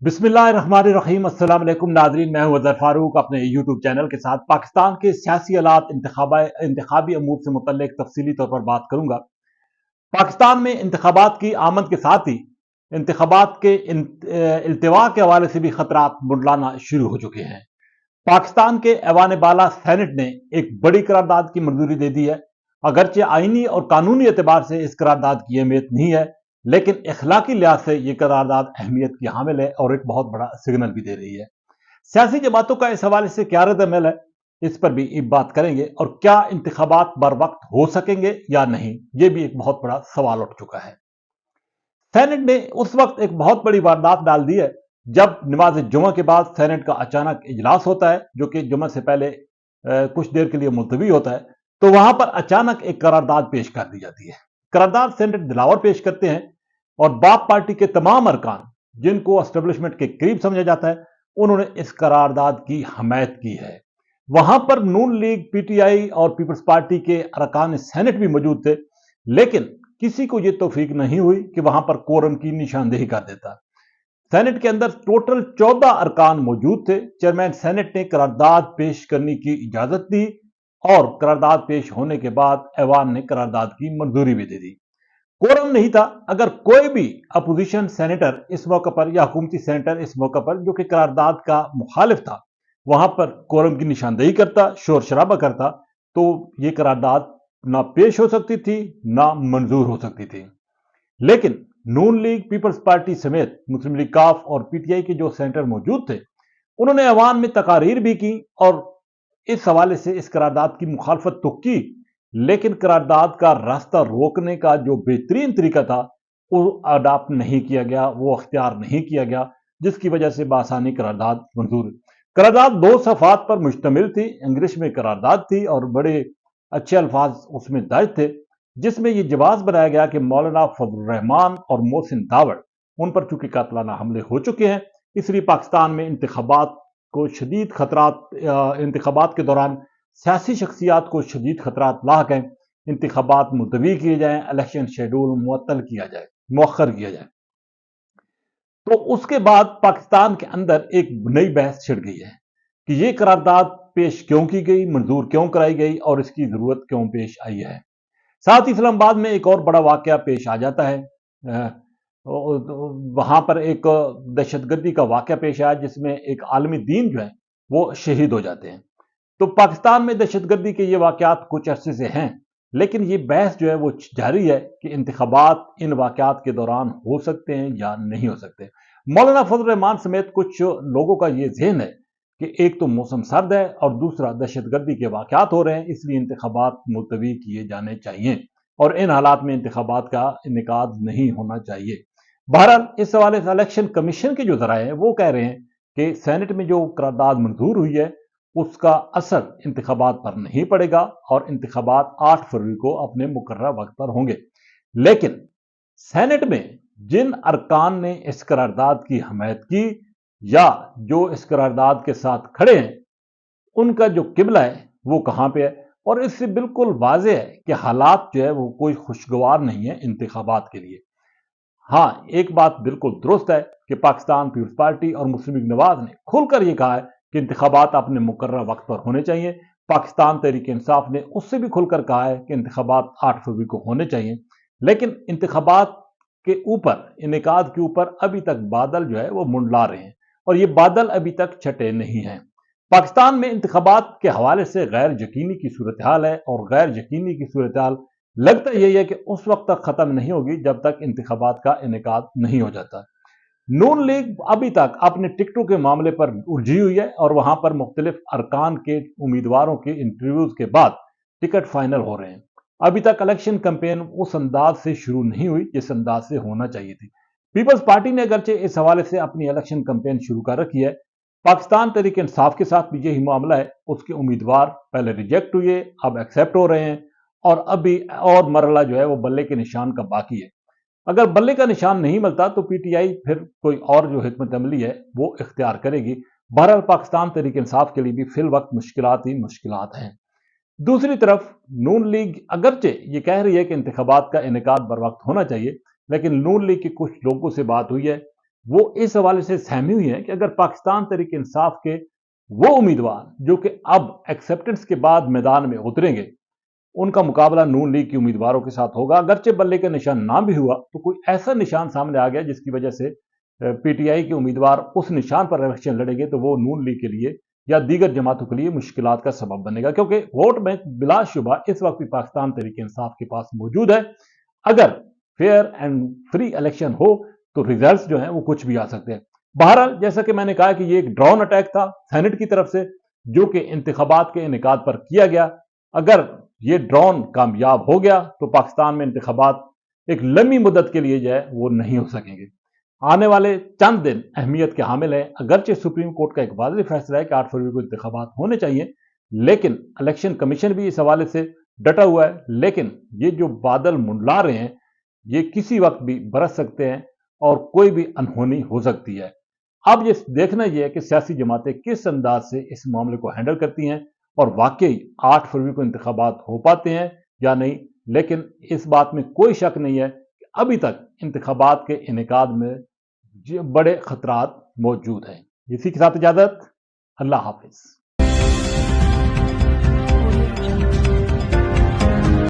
बिस्मिल्लाहिर्रहमानिर्रहीम। अस्सलाम वालेकुम नाजरीन, मैं हूं अजहर फारूक अपने यूट्यूब चैनल के साथ पाकिस्तान के सियासी हालात इंतखाबी अमूर से मुतल्लिक तफसीली तौर पर बात करूंगा। पाकिस्तान में इंतखाबात की आमद के साथ ही इंतखाबात के इल्तिवा के हवाले से भी खतरात बुंडलाना शुरू हो चुके हैं। पाकिस्तान के ऐवान बाला सेनेट ने एक बड़ी करारदाद की मंजूरी दे दी है। अगरचे आईनी और कानूनी एतबार से इस करारदाद की अहमियत नहीं है, लेकिन इखलाकी लिहाज से यह करारदाद अहमियत की हामिल है और एक बहुत बड़ा सिग्नल भी दे रही है। सियासी जमातों का इस हवाले से क्या रद्द-ए-अमल है, इस पर भी बात करेंगे। और क्या इंतखाबात बर वक्त हो सकेंगे या नहीं, यह भी एक बहुत बड़ा सवाल उठ चुका है। सेनेट ने उस वक्त एक बहुत बड़ी वारदात डाल दी है जब नमाज जुमा के बाद सेनेट का अचानक इजलास होता है, जो कि जुमा से पहले कुछ देर के लिए मुलतवी होता है। तो वहां पर अचानक एक करारदाद पेश कर दी जाती है। करारदाद सेनेट दिलावर पेश करते हैं और बाप पार्टी के तमाम अरकान, जिनको एस्टेब्लिशमेंट के करीब समझा जाता है, उन्होंने इस करारदाद की हमायत की है। वहां पर नून लीग, पीटीआई और पीपल्स पार्टी के अरकान सेनेट भी मौजूद थे, लेकिन किसी को यह तौफीक नहीं हुई कि वहां पर कोरम की निशानदेही कर देता। सेनेट के अंदर टोटल 14 अरकान मौजूद थे। चेयरमैन सेनेट ने करारदाद पेश करने की इजाजत दी और करारदाद पेश होने के बाद ऐवान ने करारदाद की मंजूरी भी दे दी। कोरम नहीं था। अगर कोई भी अपोजिशन सेनेटर इस मौके पर या हुकूमती सेनेटर इस मौके पर जो कि करारदाद का मुखालिफ था, वहां पर कोरम की निशानदेही करता, शोर शराबा करता, तो यह करारदाद ना पेश हो सकती थी, ना मंजूर हो सकती थी। लेकिन नून लीग, पीपल्स पार्टी समेत मुस्लिम लीग काफ और पीटीआई के जो सेनेटर मौजूद थे, उन्होंने अवाम में तकारीर भी की और इस हवाले से इस करारदाद की मुखालफत तो की, लेकिन करारदाद का रास्ता रोकने का जो बेहतरीन तरीका था वो अडॉप्ट नहीं किया गया, वो अख्तियार नहीं किया गया, जिसकी वजह से बासानी करारदाद मंजूर। करारदाद 2 सफ़ात पर मुश्तमिल थी। इंग्लिश में करारदाद थी और बड़े अच्छे अल्फाज उसमें दर्ज थे, जिसमें यह जवाब बनाया गया कि मौलाना फजल रहमान और मोहसिन दावड़, उन पर चूंकि कातलाना हमले हो चुके हैं, इसलिए पाकिस्तान में इंतखाबात को शदीद खतरात, इंतखाबात के दौरान सियासी शख्सियात को शदीद खतरात लाक हैं। इंतखाबात मुलतवी किए जाएं, इलेक्शन शेड्यूल मुअत्तल किया जाए, मौखर किया जाए। तो उसके बाद पाकिस्तान के अंदर एक नई बहस छिड़ गई है कि यह करारदाद पेश क्यों की गई, मंजूर क्यों कराई गई और इसकी जरूरत क्यों पेश आई है। साथ ही इस्लामाबाद में एक और बड़ा वाकया पेश आ जाता है। वहां पर एक दहशतगर्दी का वाकया पेश आया जिसमें एक आलमी दीन जो है वो शहीद हो जाते हैं। तो पाकिस्तान में दहशतगर्दी के ये वाकयात कुछ अरसे से हैं, लेकिन ये बहस जो है वो जारी है कि इंतखाबात इन वाकयात के दौरान हो सकते हैं या नहीं हो सकते। मौलाना फजल रहमान समेत कुछ लोगों का ये ज़हन है कि एक तो मौसम सर्द है और दूसरा दहशतगर्दी के वाकयात हो रहे हैं, इसलिए इंतखाबात मुलतवी किए जाने चाहिए और इन हालात में इंतखाबात का इनेकाद नहीं होना चाहिए। बहरहाल इस हवाले से इलेक्शन कमीशन के जो जराए हैं वो कह रहे हैं कि सेनेट में जो करारदाद मंजूर हुई है उसका असर इंतखाबात पर नहीं पड़ेगा और इंतखाबात 8 फरवरी को अपने मुकर्रर वक्त पर होंगे। लेकिन सेनेट में जिन अरकान ने इस करारदाद की हमायत की या जो इस करारदाद के साथ खड़े हैं, उनका जो किबला है वो कहां पे है, और इससे बिल्कुल वाज़ेह है कि हालात जो है वो कोई खुशगवार नहीं है इंतखाबात के लिए। हाँ, एक बात बिल्कुल दुरुस्त है कि पाकिस्तान पीपल्स पार्टी और मुस्लिम लीग नवाज ने खुलकर यह कहा है कि इंतखाबात अपने मुकर्रर वक्त पर होने चाहिए। पाकिस्तान तहरीक इंसाफ ने उससे भी खुलकर कहा है कि इंतखाबात 8 फरवरी को होने चाहिए। लेकिन इंतखाबात के ऊपर, इनेकाद के ऊपर अभी तक बादल जो है वो मुंडला रहे हैं और ये बादल अभी तक छटे नहीं हैं। पाकिस्तान में इंतखाबात के हवाले से गैर यकीनी की सूरत हाल है और गैर यकीनी की सूरत हाल लगता यही है कि उस वक्त तक खत्म नहीं होगी जब तक इंतखाबात का इनेकाद नहीं हो जाता। नून लीग अभी तक अपने टिकटों के मामले पर उलझी हुई है और वहां पर मुख्तलिफ अरकान के उम्मीदवारों के इंटरव्यूज के बाद टिकट फाइनल हो रहे हैं। अभी तक इलेक्शन कैंपेन उस अंदाज से शुरू नहीं हुई जिस अंदाज से होना चाहिए थी। पीपल्स पार्टी ने अगरचे इस हवाले से अपनी इलेक्शन कैंपेन शुरू कर रखी है। पाकिस्तान तहरीक इंसाफ के साथ भी यही मामला है। उसके उम्मीदवार पहले रिजेक्ट हुए, अब एक्सेप्ट हो रहे हैं और अभी और मरला जो है वो बल्ले के निशान का बाकी है। अगर बल्ले का निशान नहीं मिलता तो पीटीआई फिर कोई और जो हिकमत अमली है वो इख्तियार करेगी। बहरहाल पाकिस्तान तहरीक इंसाफ के लिए भी फिल वक्त मुश्किलात ही मुश्किलात हैं। दूसरी तरफ नून लीग अगरचे ये कह रही है कि इंतखाबात का इनेकाद बर वक्त होना चाहिए, लेकिन नून लीग के कुछ लोगों से बात हुई है وہ اس حوالے سے सहमी हुई हैं कि अगर पाकिस्तान तहरीक इंसाफ के वो उम्मीदवार जो कि अब एक्सेप्टेंस के बाद मैदान में उतरेंगे, उनका मुकाबला नून लीग के उम्मीदवारों के साथ होगा। अगरचे बल्ले का निशान ना भी हुआ तो कोई ऐसा निशान सामने आ गया जिसकी वजह से पीटीआई के उम्मीदवार उस निशान पर इलेक्शन लड़ेंगे तो वो नून लीग के लिए या दीगर जमातों के लिए मुश्किलात का सबब बनेगा, क्योंकि वोट बैंक बिलाशुबा इस वक्त भी पाकिस्तान तहरीक इंसाफ के पास मौजूद है। अगर फेयर एंड फ्री इलेक्शन हो तो रिजल्ट्स जो हैं वो कुछ भी आ सकते हैं। बहरहाल जैसा कि मैंने कहा कि ये एक ड्रोन अटैक था सेनेट की तरफ से जो कि इंतखाबात के इनेकाद पर किया गया। अगर ये ड्रोन कामयाब हो गया तो पाकिस्तान में इंतखाबात एक लंबी मुद्दत के लिए जो है वो नहीं हो सकेंगे। आने वाले चंद दिन अहमियत के हामिल है। अगरचे सुप्रीम कोर्ट का एक वाज़ेह फैसला है कि 8 फरवरी को इंतखाबात होने चाहिए, लेकिन इलेक्शन कमीशन भी इस हवाले से डटा हुआ है। लेकिन ये जो बादल मुंडला रहे हैं ये किसी वक्त भी बरस सकते हैं और कोई भी अनहोनी हो सकती है। अब ये देखना यह है कि सियासी जमातें किस अंदाज से इस मामले को हैंडल करती हैं और वाकई 8 फरवरी को इंतखाबात हो पाते हैं या नहीं। लेकिन इस बात में कोई शक नहीं है कि अभी तक इंतखाबात के इनेकाद में बड़े खतरात मौजूद हैं। इसी के साथ इजाजत, अल्लाह हाफिज।